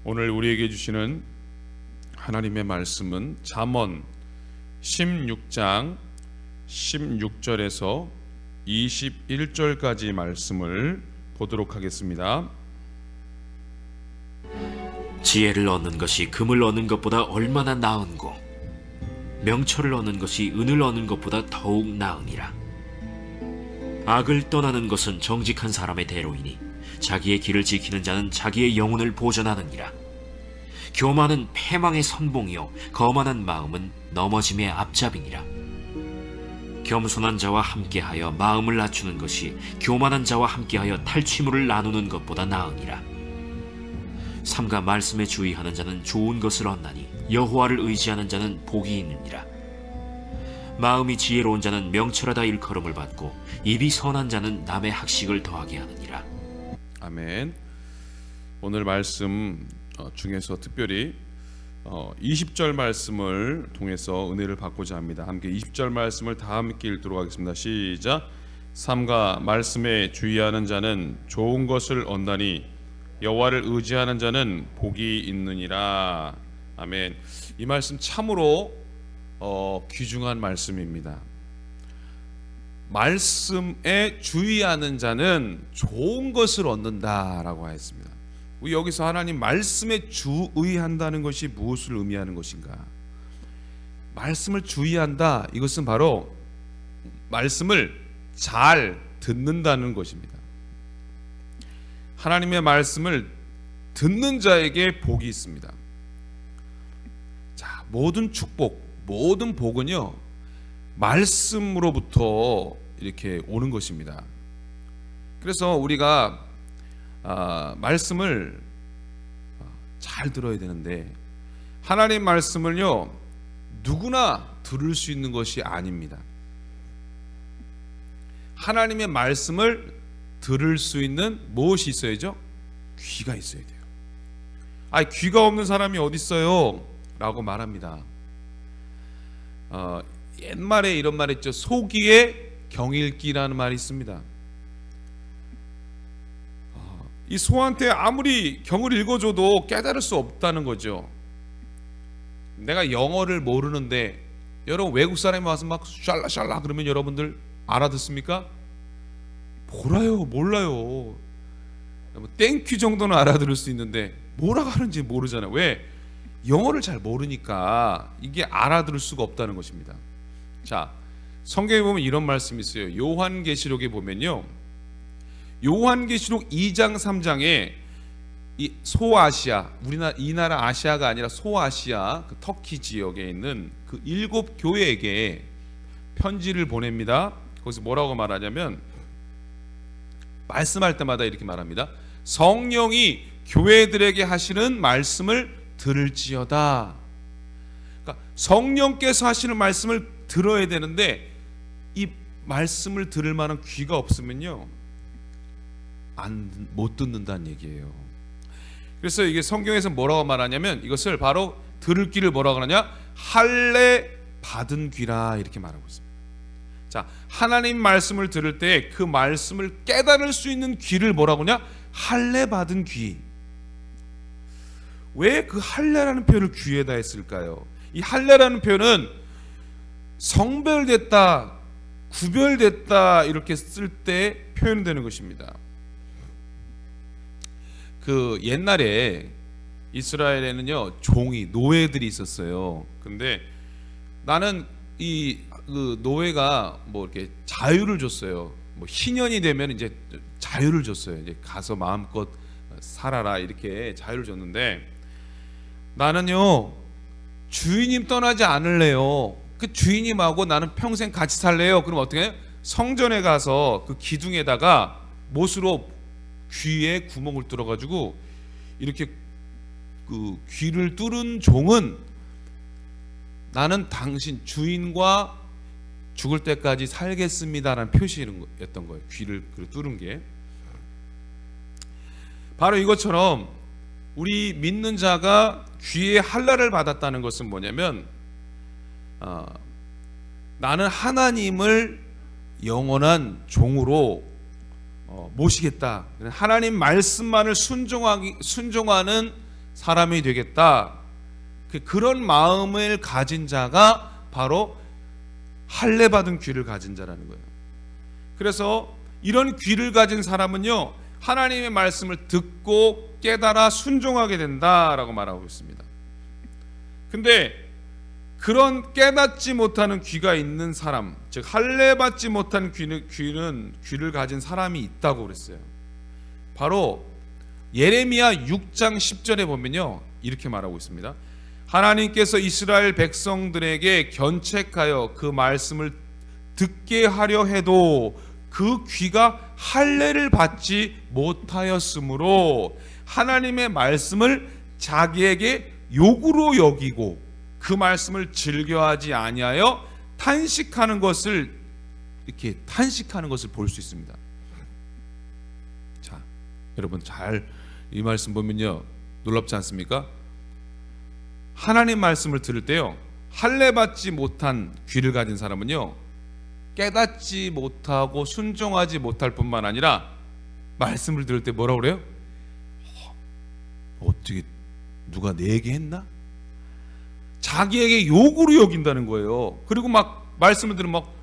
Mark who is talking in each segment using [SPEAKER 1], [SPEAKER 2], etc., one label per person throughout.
[SPEAKER 1] 오늘 우리에게 주시는 하나님의 말씀은 잠언 16장 16절에서 21절까지 말씀을 보도록 하겠습니다.
[SPEAKER 2] 지혜를 얻는 것이 금을 얻는 것보다 얼마나 나은고, 명철을 얻는 것이 은을 얻는 것보다 더욱 나으니라. 악을 떠나는 것은 정직한 사람의 대로이니 자기의 길을 지키는 자는 자기의 영혼을 보전하느니라. 교만은 패망의 선봉이요 거만한 마음은 넘어짐의 앞잡이니라. 겸손한 자와 함께하여 마음을 낮추는 것이 교만한 자와 함께하여 탈취물을 나누는 것보다 나으니라. 삼가 말씀에 주의하는 자는 좋은 것을 얻나니 여호와를 의지하는 자는 복이 있느니라. 마음이 지혜로운 자는 명철하다 일컬음을 받고 입이 선한 자는 남의 학식을 더하게 하느니라.
[SPEAKER 1] 아멘. 오늘 말씀 중에서 특별히 20절 말씀을 통해서 은혜를 받고자 합니다. 함께 20절 말씀을 다 함께 읽도록 하겠습니다. 시작. 삼가 말씀에 주의하는 자는 좋은 것을 얻나니 여호와를 의지하는 자는 복이 있느니라. 아멘. 이 말씀 참으로 귀중한 말씀입니다. 말씀에 주의하는 자는 좋은 것을 얻는다라고 하였습니다. 우리 여기서 하나님 말씀에 주의한다는 것이 무엇을 의미하는 것인가? 말씀을 주의한다, 이것은 바로 말씀을 잘 듣는다는 것입니다. 하나님의 말씀을 듣는 자에게 복이 있습니다. 자, 모든 축복, 모든 복은요, 말씀으로부터 이렇게 오는 것입니다. 그래서 우리가 말씀을 잘 들어야 되는데, 하나님 말씀을요 누구나 들을 수 있는 것이 아닙니다. 하나님의 말씀을 들을 수 있는 무엇이 있어야죠? 귀가 있어야 돼요. 귀가 없는 사람이 어디 있어요? 라고 말합니다. 옛말에 이런 말 있죠. 소귀에 경일기라는 말이 있습니다. 이 소한테 아무리 경을 읽어줘도 깨달을 수 없다는 거죠. 내가 영어를 모르는데 여러분 외국 사람이 와서 막 샬라샬라 그러면 여러분들 알아듣습니까? 몰라요. 땡큐 정도는 알아들을 수 있는데 뭐라고 하는지 모르잖아요. 왜? 영어를 잘 모르니까 이게 알아들을 수가 없다는 것입니다. 자, 성경에 보면 이런 말씀이 있어요. 요한계시록에 보면요, 요한계시록 2장 3장에 이 소아시아, 우리나라 이 나라 아시아가 아니라 소아시아 그 터키 지역에 있는 그 7 교회에게 편지를 보냅니다. 거기서 뭐라고 말하냐면, 말씀할 때마다 이렇게 말합니다. 성령이 교회들에게 하시는 말씀을 들을지어다. 그러니까 성령께서 하시는 말씀을 들어야 되는데 이 말씀을 들을 만한 귀가 없으면요 못 듣는다는 얘기예요. 그래서 이게 성경에서 뭐라고 말하냐면, 이것을 바로 들을 귀를 뭐라고 하느냐, 할례 받은 귀라 이렇게 말하고 있습니다. 자, 하나님 말씀을 들을 때 그 말씀을 깨달을 수 있는 귀를 뭐라고 하냐, 할례 받은 귀. 왜 그 할례라는 표현을 귀에다 했을까요? 이 할례라는 표현은 성별됐다, 구별됐다 이렇게 쓸 때 표현되는 것입니다. 그 옛날에 이스라엘에는요 종이, 노예들이 있었어요. 근데 나는 그 노예가 뭐 이렇게 자유를 줬어요. 뭐 희년이 되면 이제 자유를 줬어요. 이제 가서 마음껏 살아라 이렇게 자유를 줬는데, 나는요 주인님 떠나지 않을래요. 그 주인님하고 나는 평생 같이 살래요. 그럼 어떻게 해요? 성전에 가서 그 기둥에다가 못으로 귀에 구멍을 뚫어가지고 이렇게 그 귀를 뚫은 종은 나는 당신 주인과 죽을 때까지 살겠습니다라는 표시였던 거예요. 귀를 뚫은 게 바로 이것처럼 우리 믿는 자가 귀에 할례를 받았다는 것은 뭐냐면, 나는 하나님을 영원한 종으로 모시겠다. 하나님 말씀만을 순종하는 사람이 되겠다. 그런 마음을 가진 자가 바로 할례 받은 귀를 가진 자라는 거예요. 그래서 이런 귀를 가진 사람은요, 하나님의 말씀을 듣고 깨달아 순종하게 된다라고 말하고 있습니다. 근데 그런 깨닫지 못하는 귀가 있는 사람, 즉 할례 받지 못한 귀를 가진 사람이 있다고 그랬어요. 바로 예레미야 6장 10절에 보면요, 이렇게 말하고 있습니다. 하나님께서 이스라엘 백성들에게 견책하여 그 말씀을 듣게 하려 해도 그 귀가 할례를 받지 못하였으므로 하나님의 말씀을 자기에게 욕으로 여기고 그 말씀을 즐겨하지 아니하여 탄식하는 것을 볼 수 있습니다. 자, 여러분 잘 이 말씀 보면요, 놀랍지 않습니까? 하나님 말씀을 들을 때요, 할례 받지 못한 귀를 가진 사람은요, 깨닫지 못하고 순종하지 못할 뿐만 아니라 말씀을 들을 때 뭐라고 그래요? 어떻게 누가 내 얘기 했나? 자기에게 욕으로 여긴다는 거예요. 그리고 막 말씀을 들으면 막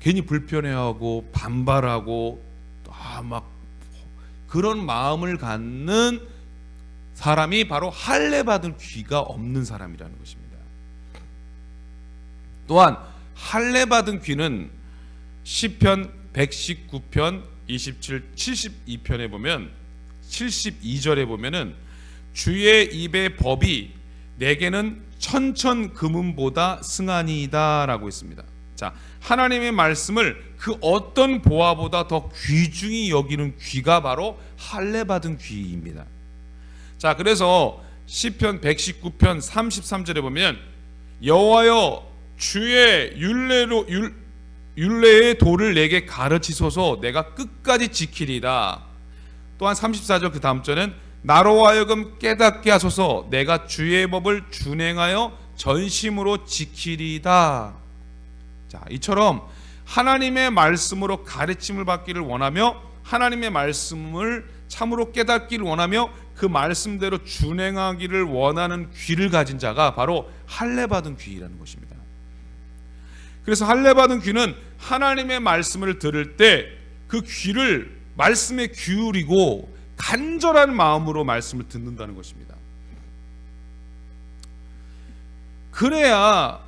[SPEAKER 1] 괜히 불편해하고 반발하고 막 그런 마음을 갖는 사람이 바로 할례 받은 귀가 없는 사람이라는 것입니다. 또한 할례 받은 귀는 시편 119편 27, 72편에 보면 72절에 보면은 주의 입의 법이 내게는 천천 금은보다 승하니이다라고 있습니다. 자, 하나님의 말씀을 그 어떤 보화보다 더 귀중히 여기는 귀가 바로 할례 받은 귀입니다. 자, 그래서 시편 119편 33절에 보면 여호와여 주의 율례의 도를 내게 가르치소서 내가 끝까지 지키리다. 또한 34절 그 다음 절은 나로 하여금 깨닫게 하소서 내가 주의 법을 준행하여 전심으로 지키리다. 자, 이처럼 하나님의 말씀으로 가르침을 받기를 원하며 하나님의 말씀을 참으로 깨닫기를 원하며 그 말씀대로 준행하기를 원하는 귀를 가진 자가 바로 할례 받은 귀라는 것입니다. 그래서 할례 받은 귀는 하나님의 말씀을 들을 때 그 귀를 말씀에 기울이고 간절한 마음으로 말씀을 듣는다는 것입니다. 그래야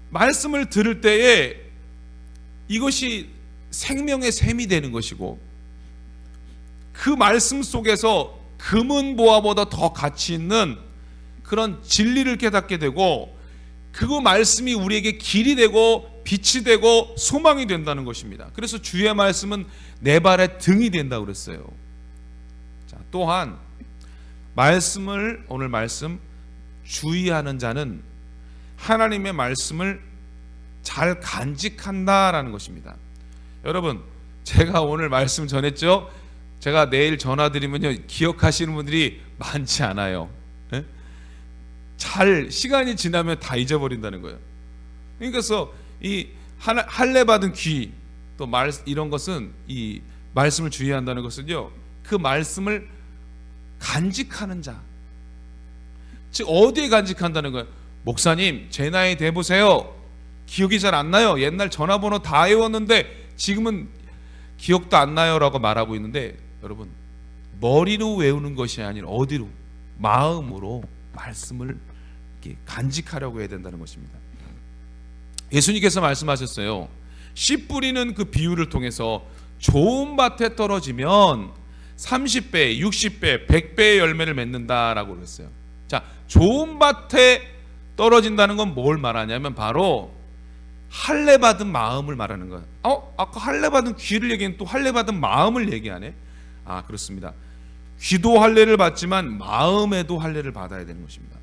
[SPEAKER 1] 말씀을 들을 때에 이것이 생명의 샘이 되는 것이고 그 말씀 속에서 금은 보화보다 더 가치 있는 그런 진리를 깨닫게 되고 그 말씀이 우리에게 길이 되고 빛이 되고 소망이 된다는 것입니다. 그래서 주의 말씀은 내 발의 등이 된다고 그랬어요. 자, 또한 오늘 말씀 주의하는 자는 하나님의 말씀을 잘 간직한다라는 것입니다. 여러분, 제가 오늘 말씀 전했죠? 제가 내일 전화드리면요, 기억하시는 분들이 많지 않아요. 네? 시간이 지나면 다 잊어버린다는 거예요. 그래서 이 할례 받은 귀, 또 이런 것은 이 말씀을 주의한다는 것은요, 그 말씀을 간직하는 자. 즉 어디에 간직한다는 거예요? 목사님, 제 나이 돼 보세요. 기억이 잘 안 나요. 옛날 전화번호 다 외웠는데 지금은 기억도 안 나요라고 말하고 있는데, 여러분, 머리로 외우는 것이 아니라 어디로? 마음으로 말씀을 이렇게 간직하려고 해야 된다는 것입니다. 예수님께서 말씀하셨어요. 씨 뿌리는 그 비유를 통해서 좋은 밭에 떨어지면 30배, 60배, 100배의 열매를 맺는다라고 그랬어요. 자, 좋은 밭에 떨어진다는 건 뭘 말하냐면 바로 할례 받은 마음을 말하는 거예요. 아까 할례 받은 귀를 얘기했는데 또 할례 받은 마음을 얘기하네. 아, 그렇습니다. 귀도 할례를 받지만 마음에도 할례를 받아야 되는 것입니다.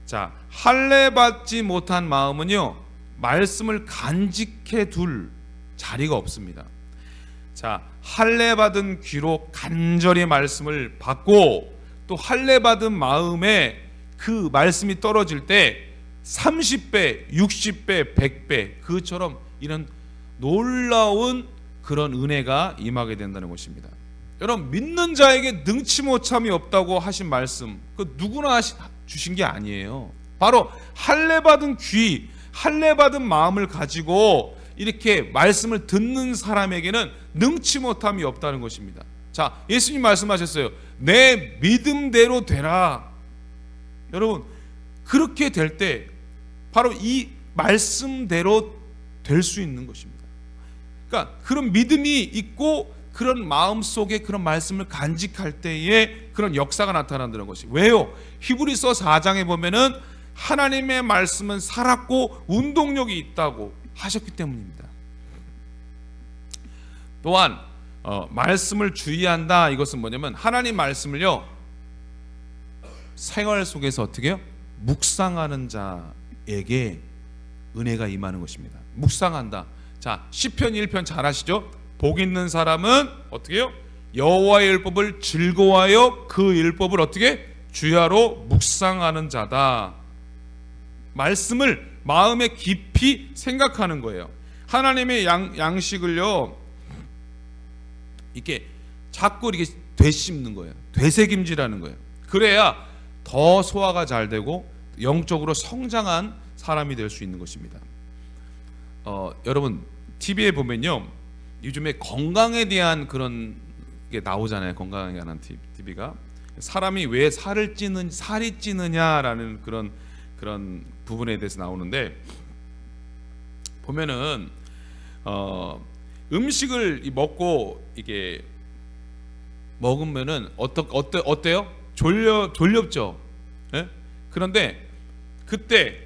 [SPEAKER 1] 자, 할례 받지 못한 마음은요, 말씀을 간직해 둘 자리가 없습니다. 자, 할례 받은 귀로 간절히 말씀을 받고 또 할례 받은 마음에 그 말씀이 떨어질 때 30배, 60배, 100배 그처럼 이런 놀라운 그런 은혜가 임하게 된다는 것입니다. 여러분, 믿는 자에게 능치 못함이 없다고 하신 말씀, 그 누구나 주신 게 아니에요. 바로 할례 받은 귀, 할례 받은 마음을 가지고 이렇게 말씀을 듣는 사람에게는 능치 못함이 없다는 것입니다. 자, 예수님 말씀하셨어요. 내 믿음대로 되라. 여러분, 그렇게 될 때 바로 이 말씀대로 될 수 있는 것입니다. 그러니까 그런 믿음이 있고 그런 마음 속에 그런 말씀을 간직할 때에 그런 역사가 나타난다는 것이. 왜요? 히브리서 4장에 보면은 하나님의 말씀은 살았고 운동력이 있다고 하셨기 때문입니다. 또한 말씀을 주의한다, 이것은 뭐냐면 하나님 말씀을요 생활 속에서 어떻게 해요? 묵상하는 자에게 은혜가 임하는 것입니다. 묵상한다. 자, 시편 1편 잘 아시죠? 복 있는 사람은 어떻게 해요? 여호와의 율법을 즐거워하여 그 율법을 어떻게? 주야로 묵상하는 자다. 말씀을 마음에 깊이 생각하는 거예요. 하나님의 양식을요 이렇게 자꾸 이렇게 되씹는 거예요. 되새김질하는 거예요. 그래야 더 소화가 잘 되고 영적으로 성장한 사람이 될 수 있는 것입니다. 여러분, TV에 보면요 요즘에 건강에 대한 그런 게 나오잖아요. 건강에 관한 TV가 사람이 왜 살이 찌느냐라는 그런 부분에 대해서 나오는데, 보면은 음식을 먹고 이게 먹으면은 어때요? 졸렵죠. 예? 그런데 그때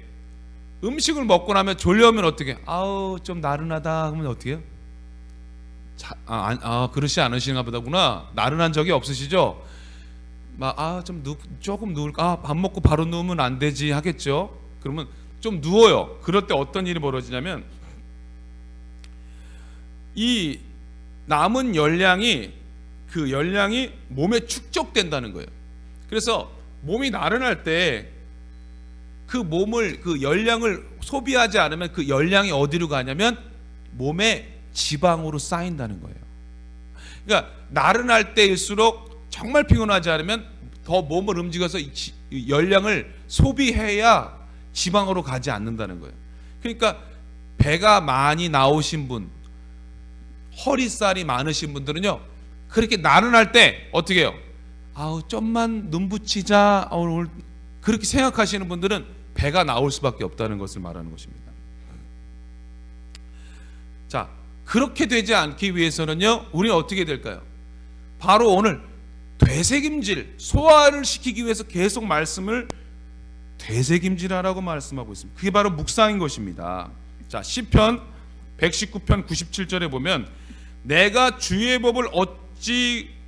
[SPEAKER 1] 음식을 먹고 나면 졸려면 어떻게? 아우 좀 나른하다 하면 어떻게 해요? 그렇지 않으신가 보다구나. 나른한 적이 없으시죠? 조금 누울까? 밥 먹고 바로 누우면 안 되지 하겠죠. 그러면 좀 누워요. 그럴 때 어떤 일이 벌어지냐면 이 남은 열량이 몸에 축적된다는 거예요. 그래서 몸이 나른할 때 그 열량을 소비하지 않으면 그 열량이 어디로 가냐면 몸에 지방으로 쌓인다는 거예요. 그러니까 나른할 때일수록 정말 피곤하지 않으면 더 몸을 움직여서 이 열량을 소비해야 지방으로 가지 않는다는 거예요. 그러니까 배가 많이 나오신 분, 허리살이 많으신 분들은요 그렇게 나른할 때 어떻게 해요? 좀만 눈 붙이자 오늘, 그렇게 생각하시는 분들은 배가 나올 수밖에 없다는 것을 말하는 것입니다. 자, 그렇게 되지 않기 위해서는요 우리는 어떻게 될까요? 바로 오늘 되새김질, 소화를 시키기 위해서 계속 말씀을 되새김질하라고 말씀하고 있습니다. 그게 바로 묵상인 것입니다. 자, 시편 119편 97절에 보면 내가 주의 법을 어찌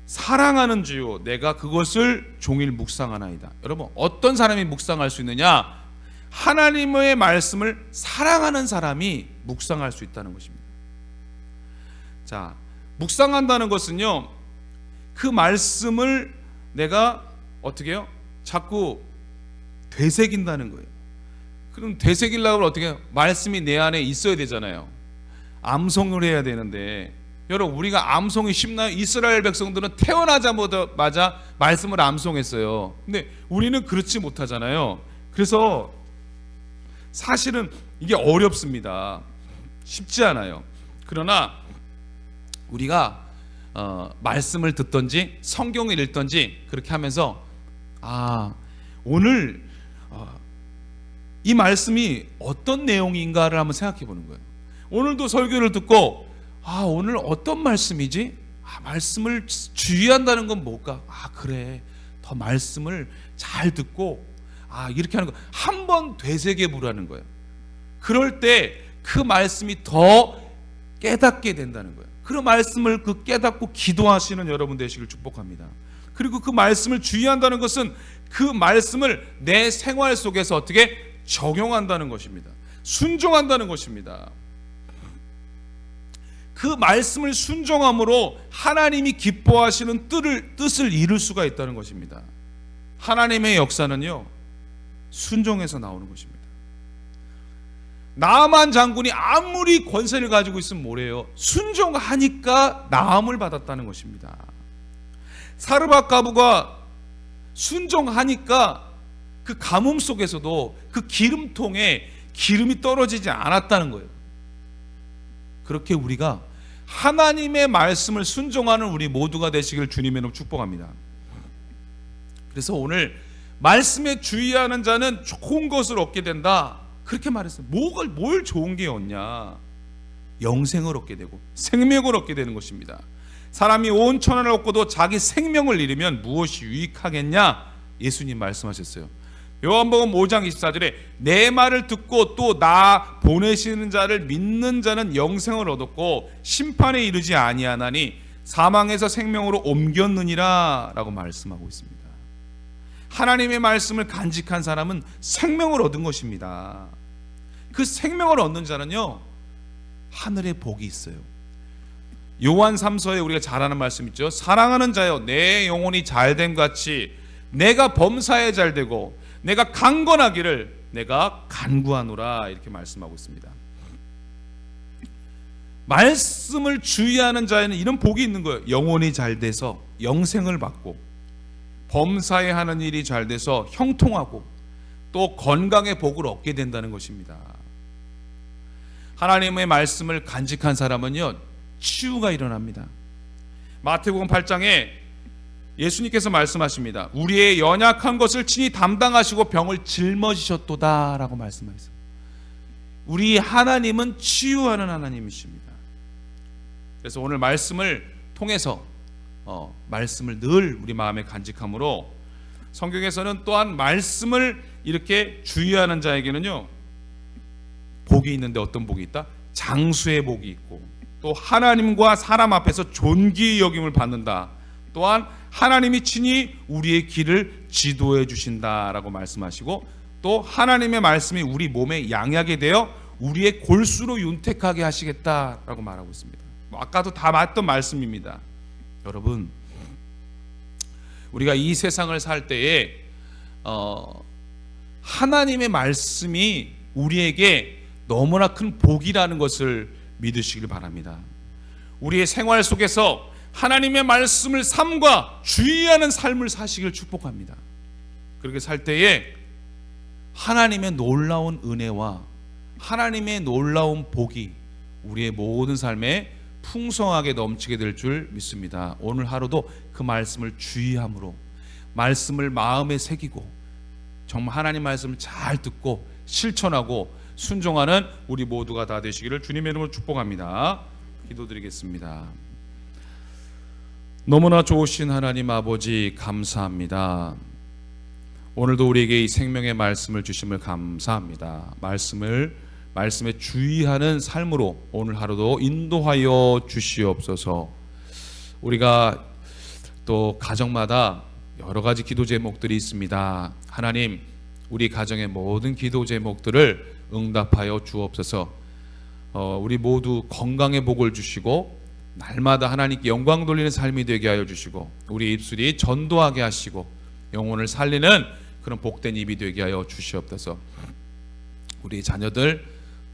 [SPEAKER 1] 사랑하는지요 내가 그것을 종일 묵상하나이다. 여러분, 어떤 사람이 묵상할 수 있느냐? 하나님의 말씀을 사랑하는 사람이 묵상할 수 있다는 것입니다. 자, 묵상한다는 것은요 그 말씀을 내가 어떻게 해요? 자꾸 되새긴다는 거예요. 그럼 되새기려면 어떻게 해요? 말씀이 내 안에 있어야 되잖아요. 암송을 해야 되는데, 여러분 우리가 암송이 쉽나요? 이스라엘 백성들은 태어나자마자 말씀을 암송했어요. 근데 우리는 그렇지 못하잖아요. 그래서 사실은 이게 어렵습니다. 쉽지 않아요. 그러나 우리가 말씀을 듣든지 성경을 읽든지 그렇게 하면서 오늘 이 말씀이 어떤 내용인가를 한번 생각해 보는 거예요. 오늘도 설교를 듣고 오늘 어떤 말씀이지? 말씀을 주의한다는 건 뭘까? 그래, 더 말씀을 잘 듣고 이렇게 하는 거 한 번 되새겨 보라는 거예요. 그럴 때 그 말씀이 더 깨닫게 된다는 거예요. 그 말씀을 깨닫고 기도하시는 여러분 되시길 축복합니다. 그리고 그 말씀을 주의한다는 것은 그 말씀을 내 생활 속에서 어떻게 적용한다는 것입니다. 순종한다는 것입니다. 그 말씀을 순종함으로 하나님이 기뻐하시는 뜻을 이룰 수가 있다는 것입니다. 하나님의 역사는요 순종에서 나오는 것입니다. 나만 장군이 아무리 권세를 가지고 있으면 뭐래요? 순종하니까 나음을 받았다는 것입니다. 사르밧 가부가 순종하니까 그 가뭄 속에서도 그 기름통에 기름이 떨어지지 않았다는 거예요. 그렇게 우리가 하나님의 말씀을 순종하는 우리 모두가 되시길 주님의 이름으로 축복합니다. 그래서 오늘 말씀에 주의하는 자는 좋은 것을 얻게 된다, 그렇게 말했어요. 뭘 좋은 게 얻냐? 영생을 얻게 되고 생명을 얻게 되는 것입니다. 사람이 온 천하를 얻고도 자기 생명을 잃으면 무엇이 유익하겠냐? 예수님 말씀하셨어요. 요한복음 5장 24절에 내 말을 듣고 또 나 보내시는 자를 믿는 자는 영생을 얻었고 심판에 이르지 아니하나니 사망에서 생명으로 옮겼느니라 라고 말씀하고 있습니다. 하나님의 말씀을 간직한 사람은 생명을 얻은 것입니다. 그 생명을 얻는 자는요, 하늘에 복이 있어요. 요한 3서에 우리가 잘 아는 말씀 있죠. 사랑하는 자여, 내 영혼이 잘됨 같이 내가 범사에 잘되고 내가 강건하기를 내가 간구하노라, 이렇게 말씀하고 있습니다. 말씀을 주의하는 자에는 이런 복이 있는 거예요. 영혼이 잘돼서 영생을 받고, 범사에 하는 일이 잘돼서 형통하고, 또 건강의 복을 얻게 된다는 것입니다. 하나님의 말씀을 간직한 사람은요, 치유가 일어납니다. 마태복음 8장에 예수님께서 말씀하십니다. 우리의 연약한 것을 친히 담당하시고 병을 짊어지셨도다 라고 말씀하셨습니다. 우리 하나님은 치유하는 하나님이십니다. 그래서 오늘 말씀을 통해서 말씀을 늘 우리 마음에 간직함으로, 성경에서는 또한 말씀을 이렇게 주의하는 자에게는요, 복이 있는데 어떤 복이 있다? 장수의 복이 있고, 또 하나님과 사람 앞에서 존귀의 여김을 받는다. 또한 하나님이 친히 우리의 길을 지도해 주신다라고 말씀하시고, 또 하나님의 말씀이 우리 몸에 양약이 되어 우리의 골수로 윤택하게 하시겠다라고 말하고 있습니다. 아까도 다 맞던 말씀입니다. 여러분, 우리가 이 세상을 살 때에 하나님의 말씀이 우리에게 너무나 큰 복이라는 것을 믿으시길 바랍니다. 우리의 생활 속에서 하나님의 말씀을 삼가 주의하는 삶을 사시길 축복합니다. 그렇게 살 때에 하나님의 놀라운 은혜와 하나님의 놀라운 복이 우리의 모든 삶에 풍성하게 넘치게 될 줄 믿습니다. 오늘 하루도 그 말씀을 주의함으로, 말씀을 마음에 새기고, 정말 하나님 말씀을 잘 듣고 실천하고 순종하는 우리 모두가 다 되시기를 주님의 이름으로 축복합니다. 기도드리겠습니다. 너무나 좋으신 하나님 아버지, 감사합니다. 오늘도 우리에게 이 생명의 말씀을 주심을 감사합니다. 말씀에 주의하는 삶으로 오늘 하루도 인도하여 주시옵소서. 우리가 또 가정마다 여러 가지 기도 제목들이 있습니다. 하나님, 우리 가정의 모든 기도 제목들을 응답하여 주옵소서. 우리 모두 건강의 복을 주시고 날마다 하나님께 영광 돌리는 삶이 되게 하여 주시고, 우리 입술이 전도하게 하시고 영혼을 살리는 그런 복된 입이 되게 하여 주시옵소서. 우리 자녀들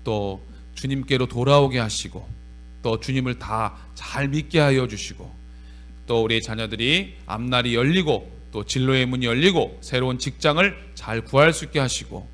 [SPEAKER 1] 또 주님께로 돌아오게 하시고, 또 주님을 다 잘 믿게 하여 주시고, 또 우리 자녀들이 앞날이 열리고 또 진로의 문이 열리고 새로운 직장을 잘 구할 수 있게 하시고,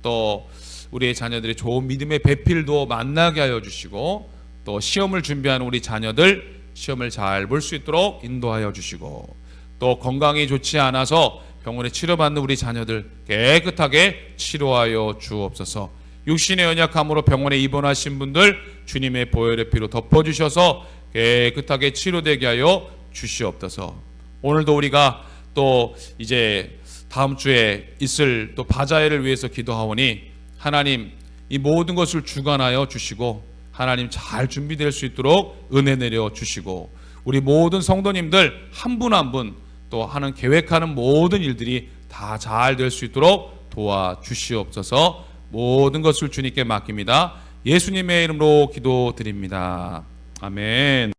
[SPEAKER 1] 또 우리의 자녀들이 좋은 믿음의 배필도 만나게 하여 주시고, 또 시험을 준비하는 우리 자녀들 시험을 잘 볼 수 있도록 인도하여 주시고, 또 건강이 좋지 않아서 병원에 치료받는 우리 자녀들 깨끗하게 치료하여 주옵소서. 육신의 연약함으로 병원에 입원하신 분들 주님의 보혈의 피로 덮어주셔서 깨끗하게 치료되게 하여 주시옵소서. 오늘도 우리가 또 이제 다음 주에 있을 또 바자회를 위해서 기도하오니, 하나님 이 모든 것을 주관하여 주시고 하나님 잘 준비될 수 있도록 은혜 내려 주시고, 우리 모든 성도님들 한 분 한 분 또 하는 계획하는 모든 일들이 다 잘 될 수 있도록 도와주시옵소서. 모든 것을 주님께 맡깁니다. 예수님의 이름으로 기도드립니다. 아멘.